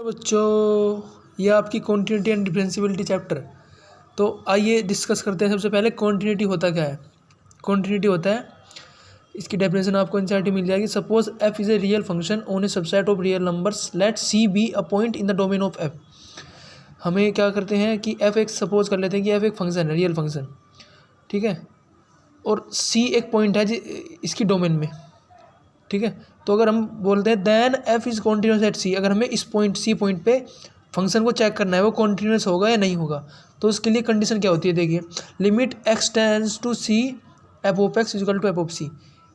बच्चों, ये आपकी कॉन्टिन्यूटी एंड डिफरेंशियबिलिटी चैप्टर। तो आइए डिस्कस करते हैं। सबसे पहले कॉन्टिन्यूटी होता क्या है। कॉन्टिन्यूटी होता है, इसकी डेफिनेशन आपको एनसीईआरटी मिल जाएगी। Suppose f is a real function on a subset of real numbers, let c be a point in the domain of f. हमें क्या करते हैं कि एफ एक सपोज कर लेते हैं कि एफ एक फंक्शन है, रियल फंक्शन, ठीक है, और सी एक पॉइंट है इसकी डोमेन में, ठीक है। तो अगर हम बोलते हैं then F is continuous at C, अगर हमें इस पॉइंट सी पॉइंट पे फंक्शन को चेक करना है वो कॉन्टिन्यूस होगा या नहीं होगा, तो उसके लिए कंडीशन क्या होती है, देखिए, limit X tends to C F of X equal to F of C,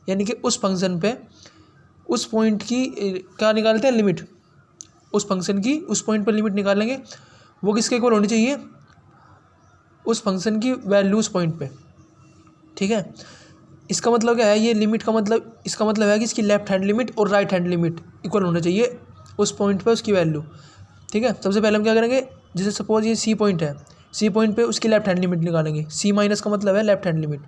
यानी कि उस फंक्शन पे उस पॉइंट की क्या निकालते हैं, लिमिट, उस फंक्शन की उस पॉइंट पर लिमिट निकालेंगे, वो किसके इक्वल होनी चाहिए, उस फंक्शन की वैल्यू उस पॉइंट पे, ठीक है। इसका मतलब क्या है, ये लिमिट का मतलब, इसका मतलब है कि इसकी लेफ्ट हैंड लिमिट और राइट हैंड लिमिट इक्वल होना चाहिए उस पॉइंट पे उसकी वैल्यू, ठीक है। सबसे पहले हम क्या करेंगे, जैसे सपोज ये सी पॉइंट है, सी पॉइंट पे उसकी लेफ्ट हैंड लिमिट निकालेंगे। सी माइनस का मतलब है लेफ्ट हैंड लिमिट,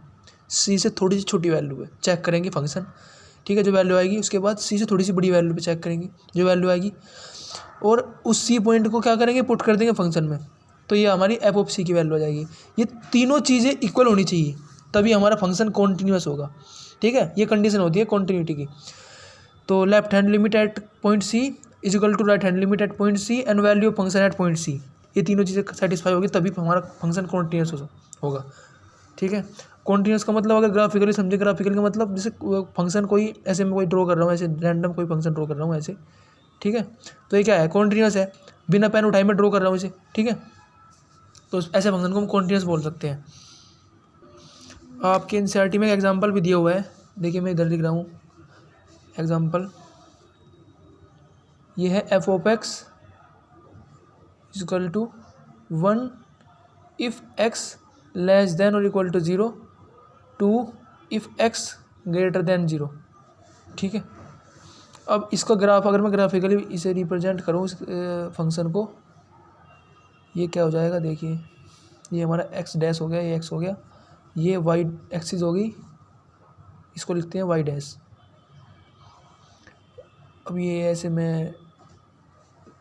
सी से थोड़ी सी छोटी वैल्यू पे चेक करेंगे फंक्शन, ठीक है, जो वैल्यू आएगी। उसके बाद सी से थोड़ी सी बड़ी वैल्यू पे चेक करेंगे जो वैल्यू आएगी, और उस सी पॉइंट को क्या करेंगे, पुट कर देंगे फंक्शन में, तो ये हमारी एफ ऑफ सी की वैल्यू आ जाएगी। ये तीनों चीज़ें इक्वल होनी चाहिए, तभी हमारा फंक्शन कॉन्टिन्यूस होगा, ठीक है। ये कंडीशन होती है कॉन्टिन्यूटी की। तो left hand limit at point c is equal to right hand limit at point c and value of function at point c, ये तीनों चीज़ें सेटिस्फाई होगी तभी हमारा फंक्शन कॉन्टिन्यूस होगा, ठीक है। कॉन्टिन्यूस का मतलब अगर ग्राफिकली समझे, ग्राफिकल का मतलब जैसे फंक्शन कोई ऐसे में कोई ड्रॉ कर रहा हूँ, ऐसे रैंडम कोई फंक्शन ड्रॉ कर रहा हूँ ऐसे, ठीक है, तो ये क्या है, कॉन्टिन्यूस है, बिना पेन उठाए मैं ड्रॉ कर रहा हूँ इसे, ठीक है। तो ऐसे फंक्शन को हम कॉन्टिन्यूस बोल सकते हैं। आपके एनसीईआरटी में एक एग्जांपल भी दिया हुआ है, देखिए मैं इधर लिख रहा हूँ एग्जांपल, ये है F of X equal to 1 if X less than और equal to 0, 2 if X greater than 0, ठीक है। अब इसका ग्राफ अगर मैं ग्राफिकली इसे रिप्रेजेंट करूँ इस फंक्शन को, ये क्या हो जाएगा, देखिए, ये हमारा एक्स डैश हो गया, ये एक्स हो गया, ये वाई एक्सिस होगी, इसको लिखते हैं वाई डैश। अब ये ऐसे मैं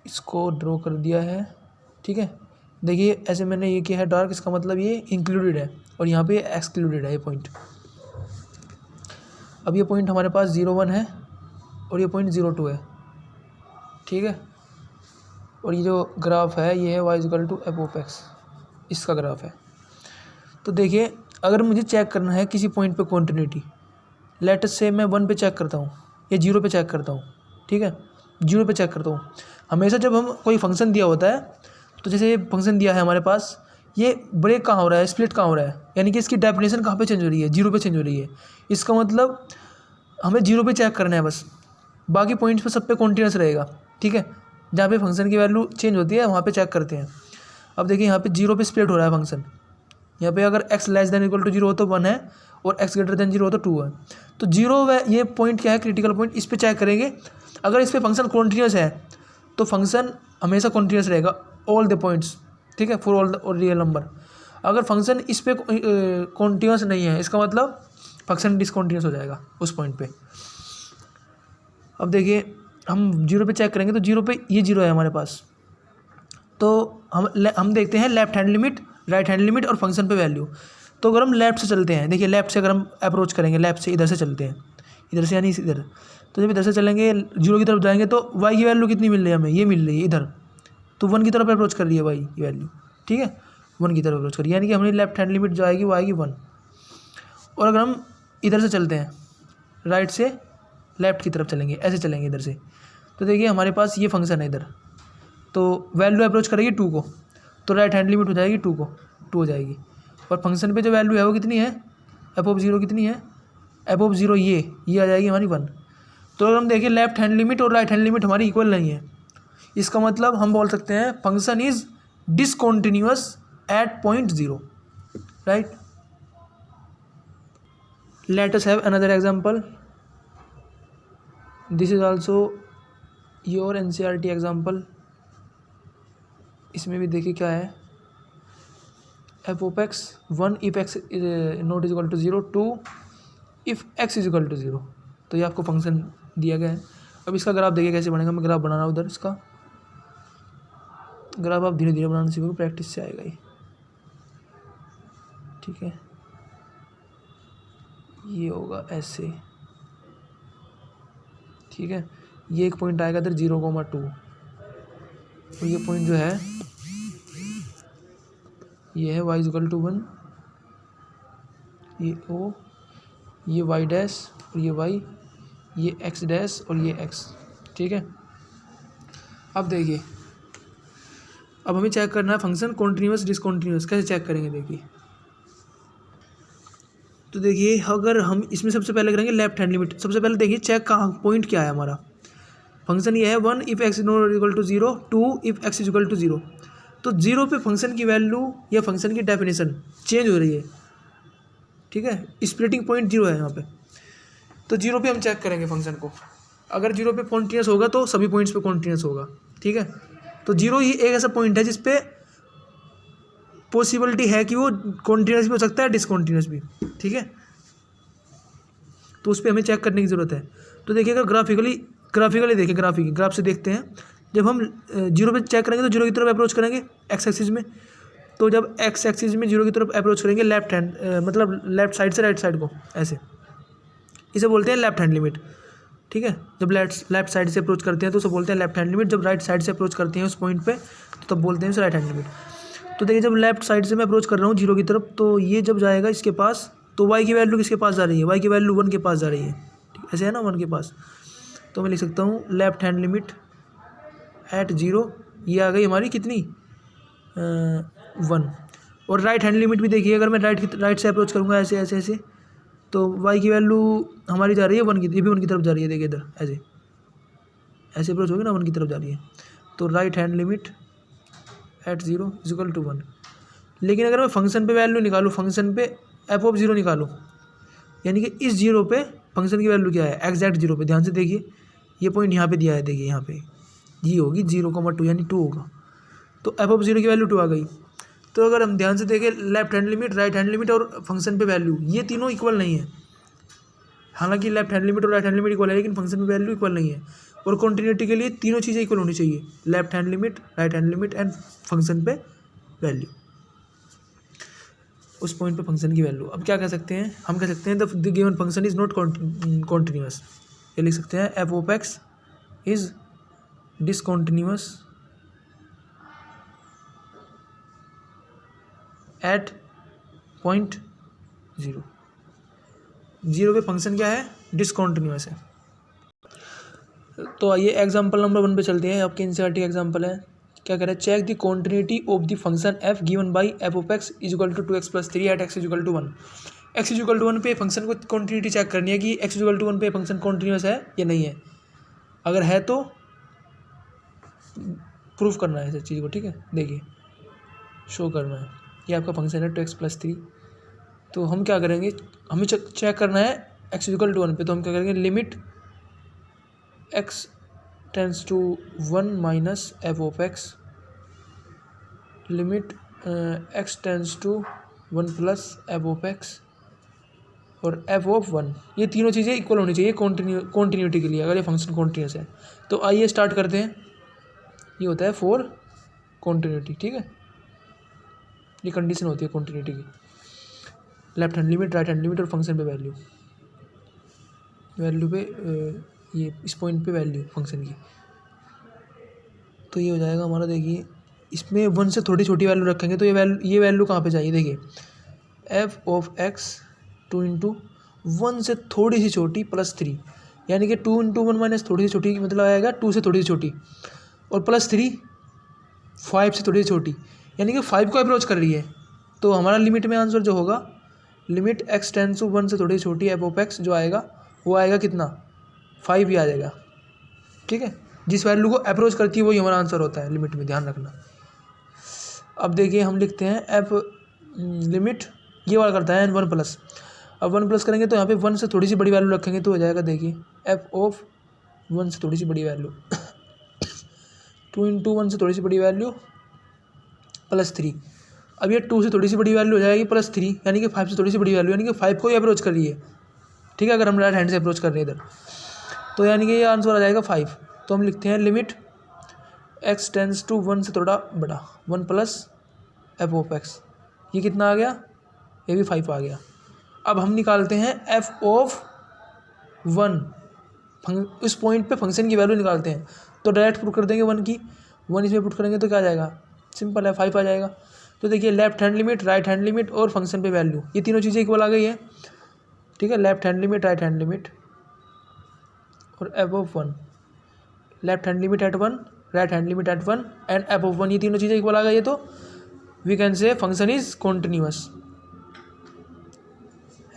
इसको ड्रॉ कर दिया है, ठीक है। देखिए ऐसे मैंने ये किया है डार्क, इसका मतलब ये इंक्लूडेड है और यहाँ पे एक्सक्लूडेड है ये पॉइंट। अब ये पॉइंट हमारे पास 0, 1 है और ये पॉइंट 0, 2 है, ठीक है। और ये जो ग्राफ है ये है y equal to F of x, इसका ग्राफ है। तो देखिए अगर मुझे चेक करना है किसी पॉइंट पे कॉन्टिन्यूटी, लेट से मैं 1 पे चेक करता हूँ या 0 पे चेक करता हूँ, ठीक है, 0 पे चेक करता हूँ। हमेशा जब हम कोई फंक्शन दिया होता है, तो जैसे ये फंक्शन दिया है हमारे पास, ये ब्रेक कहाँ हो रहा है, स्प्लिट कहाँ हो रहा है, यानी कि इसकी डेफिनेशन कहाँ पे चेंज हो रही है, 0 पे चेंज हो रही है। इसका मतलब हमें 0 पे चेक करना है बस, बाकी पॉइंट्स पे सब पे कॉन्टिन्यूस रहेगा, ठीक है। जहाँ पे फंक्शन की वैल्यू चेंज होती है वहाँ पे चेक करते हैं। अब देखिए यहाँ पे 0 पे स्प्लिट हो रहा है फंक्शन, यहाँ पे अगर x less than equal to 0 हो तो 1 है और x ग्रेटर देन 0 हो तो 2 है। तो 0 ये पॉइंट क्या है, क्रिटिकल पॉइंट, इस पे चेक करेंगे। अगर इस पे फंक्शन कॉन्टिन्यूस है तो फंक्शन हमेशा कॉन्टिन्यूस रहेगा ऑल द पॉइंट्स, ठीक है, for all the real number. अगर फंक्शन इस पे कॉन्टिन्यूस नहीं है, इसका मतलब फंक्शन डिसकॉन्टिन्यूस हो जाएगा उस पॉइंट पे। अब देखिए हम 0 पे चेक करेंगे तो 0 पे ये 0 है हमारे पास, तो हम देखते हैं left hand limit, right hand limit और फंक्शन पे वैल्यू। तो अगर हम लेफ्ट से चलते हैं, देखिए लेफ्ट से अगर हम अप्रोच करेंगे, लेफ्ट से इधर से चलते हैं, इधर से यानी इधर, तो जब इधर से चलेंगे 0 की तरफ जाएंगे तो y की वैल्यू कितनी मिल रही है हमें, ये मिल रही है इधर, तो 1 की तरफ अप्रोच कर रही है y की वैल्यू, ठीक है, 1 की तरफ अप्रोच कर रही है, यानी कि हमारी लेफ्ट हैंड लिमिट जो आएगी वो आएगी 1। और अगर हम इधर से चलते हैं, राइट से लेफ्ट की तरफ चलेंगे, ऐसे चलेंगे इधर से, तो देखिए हमारे पास ये फंक्शन है इधर, तो वैल्यू अप्रोच करेगी 2 को, तो राइट हैंड लिमिट हो जाएगी 2 को, 2 हो जाएगी। और फंक्शन पे जो वैल्यू है वो कितनी है, एफ ऑफ 0 कितनी है, एफ ऑफ 0 ये आ जाएगी हमारी 1। तो अगर हम देखें लेफ्ट हैंड लिमिट और राइट हैंड लिमिट हमारी इक्वल नहीं है, इसका मतलब हम बोल सकते हैं function is discontinuous at point 0, right. Let us have another example, this is also your NCERT example. इसमें भी देखिए क्या है, F of x 1 if x not is equal to 0, 2 if x is equal to 0, तो ये आपको function दिया गया है। अब इसका ग्राफ देखिए कैसे बनेगा, मैं ग्राफ बना रहा हूँ उधर इसका, ग्राफ आप धीरे धीरे बनाना सीखोगे, प्रैक्टिस से आएगा ही। ठीक है, ये होगा ऐसे। ठीक है, ये एक पॉइंट आएगा इधर 0,2 और ये पॉइंट जो है ये है y=1, ये o, ये y डैश और ये y, ये x डैश और ये x। ठीक है, अब देखिए, अब हमें चेक करना है फंक्शन कॉन्टिन्यूस डिसकॉन्टिन्यूस। कैसे चेक करेंगे देखिए, तो देखिए अगर हम इसमें सबसे पहले करेंगे लेफ्ट हैंड लिमिट। सबसे पहले देखिए चेक कहाँ पॉइंट क्या है हमारा। फंक्शन ये है 1 if x not equal to 0, 2 if x is equal to 0। तो 0 पे फंक्शन की वैल्यू या फंक्शन की डेफिनेशन चेंज हो रही है। ठीक है, स्प्लिटिंग पॉइंट 0 है यहाँ पे। तो 0 पे हम चेक करेंगे फंक्शन को। अगर 0 पे कॉन्टिन्यूस होगा तो सभी पॉइंट्स पे कॉन्टिन्यूस होगा। ठीक है, तो 0 ही एक ऐसा पॉइंट है जिसपे पॉसिबिलिटी है कि वो कॉन्टिन्यूस भी हो सकता है, डिसकॉन्टिन्यूस भी। ठीक है, तो उस पर हमें चेक करने की ज़रूरत है। तो देखिएगा ग्राफिकली देखिए, ग्राफ से देखते हैं। जब हम 0 पे चेक करेंगे तो 0 की तरफ अप्रोच करेंगे एक्स एक्सिस में। तो जब एक्स एक्सिस में 0 की तरफ अप्रोच करेंगे लेफ्ट हैंड मतलब लेफ्ट साइड से राइट साइड को ऐसे, इसे बोलते हैं लेफ्ट हैंड लिमिट। ठीक है, जब लेफ्ट साइड से अप्रोच करते हैं तो उसे बोलते हैं लेफ्ट हैंड लिमिट। जब राइट साइड से अप्रोच करते हैं उस पॉइंट पे तो तब बोलते हैं उसे राइट हैंड लिमिट। तो देखिए जब लेफ्ट साइड से मैं अप्रोच कर रहा हूँ 0 की तरफ, तो ये जब जाएगा इसके पास तो y की वैल्यू किसके पास जा रही है, y की वैल्यू 1 के पास जा रही है। ठीक, ऐसे है ना, 1 के पास। तो मैं लिख सकता हूँ लेफ्ट हैंड लिमिट एट 0, ये आ गई हमारी कितनी 1। और राइट हैंड लिमिट भी देखिए, अगर मैं राइट से अप्रोच करूँगा ऐसे ऐसे ऐसे, तो y की वैल्यू हमारी जा रही है 1 की, ये भी 1 की तरफ जा रही है। देखिए इधर ऐसे ऐसे अप्रोच होगी ना, 1 की तरफ जा रही है। तो right hand limit at 0 is equal to 1। लेकिन अगर मैं फंक्शन पे वैल्यू निकालूँ, फंक्शन पे एफ ऑफ 0 निकालूँ, यानी कि इस 0 पे फंक्शन की वैल्यू क्या है, एग्जैक्ट 0 पे। ध्यान से देखिए, ये पॉइंट यहाँ पे दिया है, देखिए यहाँ पे ये होगी 0,2 यानी 2 होगा। तो एफ ऑफ 0 की वैल्यू 2 आ गई। तो अगर हम ध्यान से देखें, left hand limit, right hand limit और फंक्शन पे वैल्यू, ये तीनों इक्वल नहीं है। हालांकि लेफ्ट हैंड लिमिट और राइट हैंड लिमिट इक्वल है, लेकिन फंक्शन पे वैल्यू इक्वल नहीं है। और कॉन्टिन्यूटी के लिए तीनों चीज़ें इक्वल होनी चाहिए, left hand limit, right hand limit and function पे वैल्यू, उस पॉइंट पे फंक्शन की वैल्यू। अब क्या कह सकते हैं, हम कह सकते हैं the given function is not continuous. ये लिख सकते हैं f of x is discontinuous at point 0। 0 पे फंक्शन क्या है, डिसकॉन्टिन्यूस है। तो आइए एग्जाम्पल नंबर 1 पे चलते हैं। आपके एनसीईआरटी एग्जाम्पल है, क्या कह रहा है, check the continuity of the function f given by f of x is equal to 2x + 3 एट x is equal to 1। X is equal to 1 पे फंक्शन को कॉन्टिन्यूटी चेक करनी है कि एक्स इज इक्वल टू 1 पे function continuous है या नहीं है। अगर है तो प्रूफ करना है इस चीज़ को। ठीक है, देखिए शो करना है, ये आपका फंक्शन है 2x + 3। तो हम क्या करेंगे, हमें चेक करना है एक्स इज इक्वल टू 1 पे। तो हम क्या करेंगे, limit x tends to 1 minus f of x, limit x tends to 1 plus f of x और एफ ऑफ 1। ये तीनों चीज़ें इक्वल होनी चाहिए कॉन्टिन्यूटी के लिए, अगर ये फंक्शन कॉन्टिन्यूस है। तो आइए स्टार्ट करते हैं। ये होता है फॉर कॉन्टिन्यूटी। ठीक है, ये कंडीशन होती है कॉन्टिन्यूटी की, left hand limit, right hand limit और फंक्शन पे वैल्यू पे ये इस पॉइंट पे वैल्यू फंक्शन की। तो ये हो जाएगा हमारा, देखिए इसमें 1 से थोड़ी छोटी वैल्यू रखेंगे तो ये वैल्यू कहाँ पे चाहिए, देखिए एफ ऑफ एक्स 2 इंटू 1 से थोड़ी सी छोटी प्लस 3, यानी कि 2 इंटू 1 माइनस थोड़ी सी छोटी मतलब आएगा 2 से थोड़ी सी छोटी, और प्लस 3 5 से थोड़ी सी छोटी, यानी कि 5 को अप्रोच कर रही है। तो हमारा लिमिट में आंसर जो होगा, लिमिट x टेंस टू 1 से थोड़ी सी छोटी एफ ऑफ एक्स जो आएगा वो आएगा कितना, 5 ही आ जाएगा। ठीक है, जिस वैल्यू को अप्रोच करती है वही हमारा आंसर होता है लिमिट में, ध्यान रखना। अब देखिए हम लिखते हैं एफ लिमिट, ये वाला करता है 1 प्लस। अब 1 प्लस करेंगे तो यहाँ पे 1 से थोड़ी सी बड़ी वैल्यू रखेंगे तो हो जाएगा, देखिए एफ ऑफ 1 से थोड़ी सी बड़ी वैल्यू 2 इंटू 1 से थोड़ी सी बड़ी वैल्यू प्लस 3। अब ये 2 से थोड़ी सी बड़ी वैल्यू हो जाएगी प्लस 3, यानी कि 5 से थोड़ी सी बड़ी वैल्यू, यानी कि 5 को ही अप्रोच कर रही है। ठीक है, अगर हम राइट हैंड से अप्रोच कर रहे हैं इधर, तो यानी कि ये आंसर आ जाएगा 5। तो हम लिखते हैं लिमिट एक्स टेंस टू 1 से थोड़ा बड़ा, 1 प्लस एफ ऑफ एक्स, ये कितना आ गया, ये भी 5 आ गया। अब हम निकालते हैं एफ ऑफ 1, इस पॉइंट पे फंक्शन की वैल्यू निकालते हैं। तो डायरेक्ट पुट कर देंगे 1 की, 1 इसमें पुट करेंगे तो क्या आ जाएगा, सिंपल है 5 आ जाएगा। तो देखिए left hand limit, right hand limit और फंक्शन पे वैल्यू, ये तीनों चीज़ें इक्वल आ गई है। ठीक है, left hand limit, right hand limit और F of 1, left hand limit at 1, right hand limit at 1 and F of 1, ये तीनों चीज़ें इक्वल आ गई है। तो we can say function is continuous,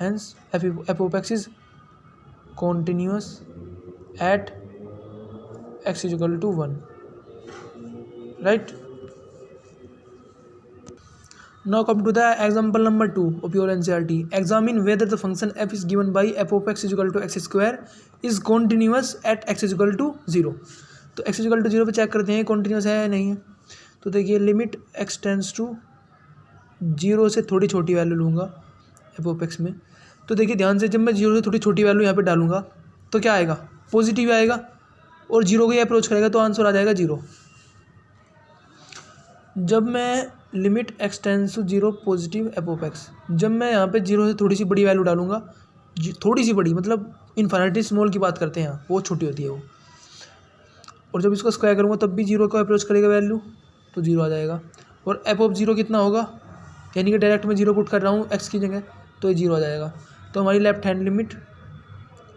hence F of x is continuous at x is equal to 1, right. Now come to the example number 2 of your NCERT. Examine whether the function f is given by f of x is equal to x square is continuous at x is equal to 0. तो x is equal to 0 पे check करते हैं continuous है या नहीं है। तो देखिए लिमिट x टेंस टू 0 से थोड़ी छोटी वैल्यू लूँगा f of x में। तो देखिए ध्यान से, जब मैं 0 से थोड़ी छोटी वैल्यू यहाँ पे डालूंगा तो क्या आएगा, पॉजिटिव आएगा और 0 को ही अप्रोच करेगा तो आंसर आ जाएगा 0। जब मैं limit x tends to 0 positive f of x, जब मैं यहाँ पे 0 से थोड़ी सी बड़ी वैल्यू डालूंगा, थोड़ी सी बड़ी मतलब इन्फिनिटी स्मॉल की बात करते हैं यहाँ, बहुत छोटी होती है वो, और जब इसको स्क्वायर करूँगा तब भी 0 को अप्रोच करेगा वैल्यू तो 0 आ जाएगा। और एफ ऑफ 0 कितना होगा, यानी कि डायरेक्ट मैं 0 पुट कर रहा हूँ एक्स की जगह तो ये 0 आ जाएगा। तो हमारी left hand limit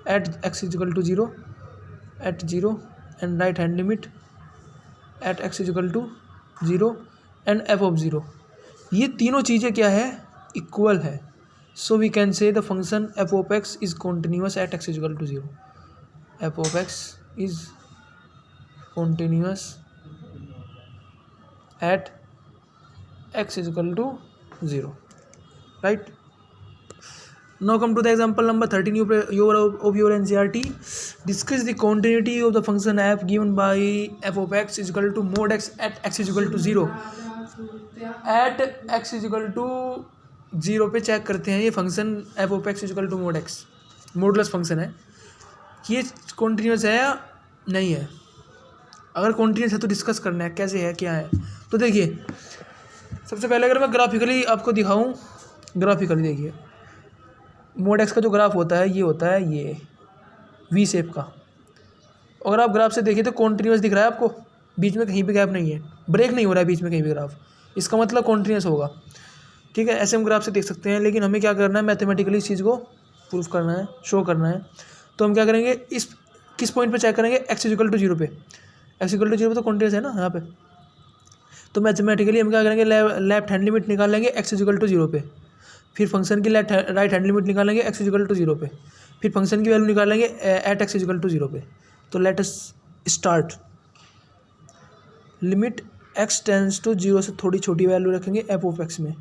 at x is equal to 0 at 0 and right hand limit at x is equal to 0 and F of 0, ये तीनों चीज़ें क्या है, इक्वल है। So we can say the function f of x is continuous at x is equal to 0, f of x is continuous at x is equal to 0, right. Now come to the example number 13 of your NCERT. Discuss the continuity of the function f given by f of x is equal to mod x at x is equal to 0. At x is equal to 0 पे check करते हैं ये function f of x is equal to mod x, modulus function है, ये continuous है या नहीं है। अगर कॉन्टीन्यूस है तो डिस्कस करना है कैसे है क्या है। तो देखिए सबसे पहले अगर मैं ग्राफिकली आपको दिखाऊं, ग्राफिकली देखिए मोड एक्स का जो ग्राफ होता है ये होता है ये वी शेप का। अगर आप ग्राफ से देखिए तो कॉन्टीन्यूअस दिख रहा है आपको, बीच में कहीं भी गैप नहीं है, ब्रेक नहीं हो रहा है बीच में कहीं भी ग्राफ, इसका मतलब कॉन्टीन्यूअस होगा। ठीक है, ऐसे हम ग्राफ से देख सकते हैं, लेकिन हमें क्या करना है, मैथमेटिकली इस चीज़ को प्रूफ करना है, शो करना है। तो हम क्या करेंगे, इस किस पॉइंट पर चेक करेंगे, एक्स इक्वल टू 0 पे, एक्स इक्वल टू 0 पे तो कॉन्टीन्यूअस है ना यहाँ पे। तो मैथमेटिकली हम क्या करेंगे, लेफ्ट हैंड लिमिट निकाल लेंगे एक्स इक्वल टू 0 पे, फिर फंक्शन की राइट हैंड लिमिट निकालेंगे एक्स इक्वल टू 0 पे, फिर फंक्शन की वैल्यू निकालेंगे एट एक्स इक्वल टू 0 पे। तो let us start. Limit x tends to 0 से थोड़ी छोटी वैल्यू रखेंगे एफ ऑफ एक्स में।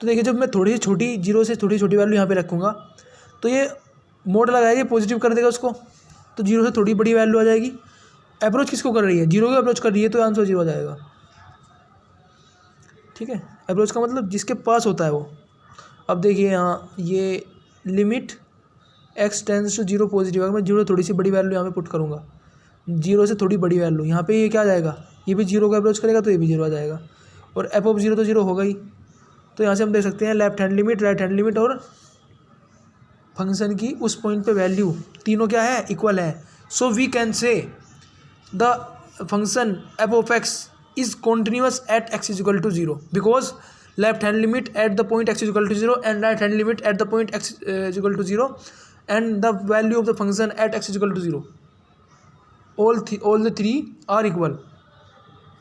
तो देखिए जब मैं थोड़ी छोटी 0 से थोड़ी छोटी वैल्यू यहाँ पे रखूँगा तो ये मोड लगाएगी, पॉजिटिव कर देगा उसको, तो 0 से थोड़ी बड़ी वैल्यू आ जाएगी। अप्रोच किसको कर रही है, 0 को अप्रोच कर रही है, तो आंसर 0 आ जाएगा। ठीक है, अप्रोच का मतलब जिसके पास होता है वो। अब देखिए यहाँ ये limit x tends to 0 positive है, मैं 0 थोड़ी सी बड़ी वैल्यू यहाँ पे पुट करूँगा, 0 से थोड़ी बड़ी वैल्यू यहाँ पे, ये क्या आ जाएगा, ये भी 0 को अप्रोच करेगा तो ये भी 0 आ जाएगा, और एफ ऑफ 0 तो 0 होगा ही। तो यहाँ से हम देख सकते हैं left hand limit, right hand limit और फंक्शन की उस पॉइंट पे वैल्यू तीनों क्या है, इक्वल है। So we can say the function f of x is continuous at x is equal to 0 because left hand limit at the point x is equal to 0 and right hand limit at the point x is equal to 0 and the value of the function at x is equal to 0, all the three are equal।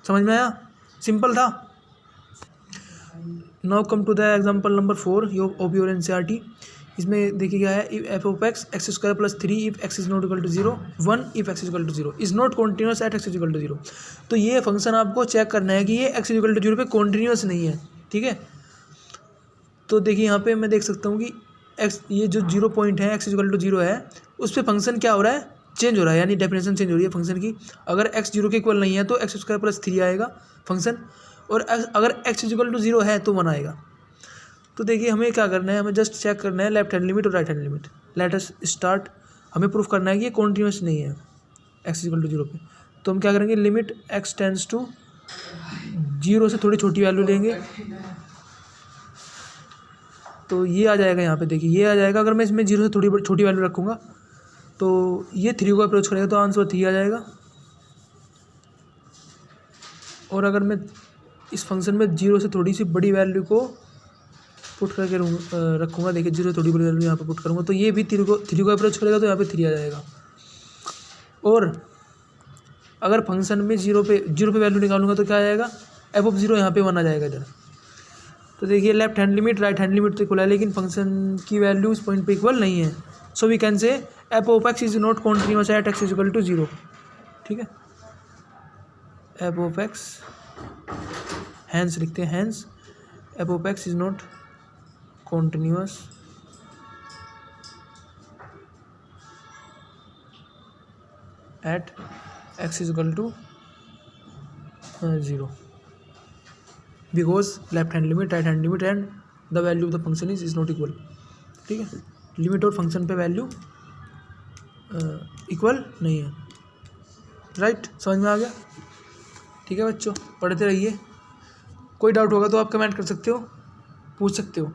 समझ में आया, simple था। Now come to the example number 4 of your NCERT। इसमें देखिए क्या है, F of x x square plus 3 if x is not equal to 0, 1 if x is equal to 0 is not continuous at x is equal to 0। तो ये function आपको check करना है कि ये एक्स इज इक्वल टू 0 पे continuous नहीं है। ठीक है, तो देखिए यहाँ पे मैं देख सकता हूँ कि एक्स, ये जो 0 पॉइंट है एक्स इज इक्वल टू 0 है, उस पर फंक्शन क्या हो रहा है, चेंज हो रहा है, यानी डेफिनेशन चेंज हो रही है फंक्शन की। अगर एक्स 0 के इक्वल नहीं है तो एक्स स्क्वायर प्लस 3 आएगा फंक्शन, और अगर एक्स इज इक्वल टू 0 है तो 1 आएगा। तो देखिए हमें क्या करना है, हमें जस्ट चेक करना है लेफ्ट हैंड लिमिट और right hand limit. Late us start. हमें प्रूफ करना है कि ये कॉन्टीन्यूअस नहीं है एक्स इक्वल टू 0 पे। तो हम क्या करेंगे, लिमिट x टेंड्स टू 0 से थोड़ी छोटी वैल्यू लेंगे, तो ये आ जाएगा यहाँ पे, देखिए ये आ जाएगा। अगर मैं इसमें 0 से थोड़ी छोटी वैल्यू रखूँगा तो ये 3 को अप्रोच करेगा तो आंसर 3 आ जाएगा। और अगर मैं इस फंक्शन में 0 से थोड़ी सी बड़ी वैल्यू को पुट करके रखूँगा, देखिए 0 से थोड़ी बड़ी वैल्यू यहाँ पे पुट करूँगा तो ये भी 3 को अप्रोच करेगा तो यहाँ पे 3 आ जाएगा। और अगर फंक्शन में 0 पे वैल्यू निकालूंगा तो क्या आ जाएगा, एफ ऑफ 0 यहाँ पे 1 आ जाएगा इधर। तो देखिए left hand limit right hand limit तो इक्वल है, लेकिन फंक्शन की वैल्यू इस पॉइंट पे इक्वल नहीं है। So we can say f of x is not continuous at x is equal to 0। ठीक है, एफ ऑफ एक्स हैंस लिखते हैं, hence f of x is not continuous at x is equal to 0 because left hand limit right hand limit and the value of the function is not equal. ठीक है, limit और function पे value equal नहीं है। Right, समझ में आ गया? ठीक है बच्चों, पढ़ते रहिए। कोई डाउट होगा तो आप कमेंट कर सकते हो, पूछ सकते हो।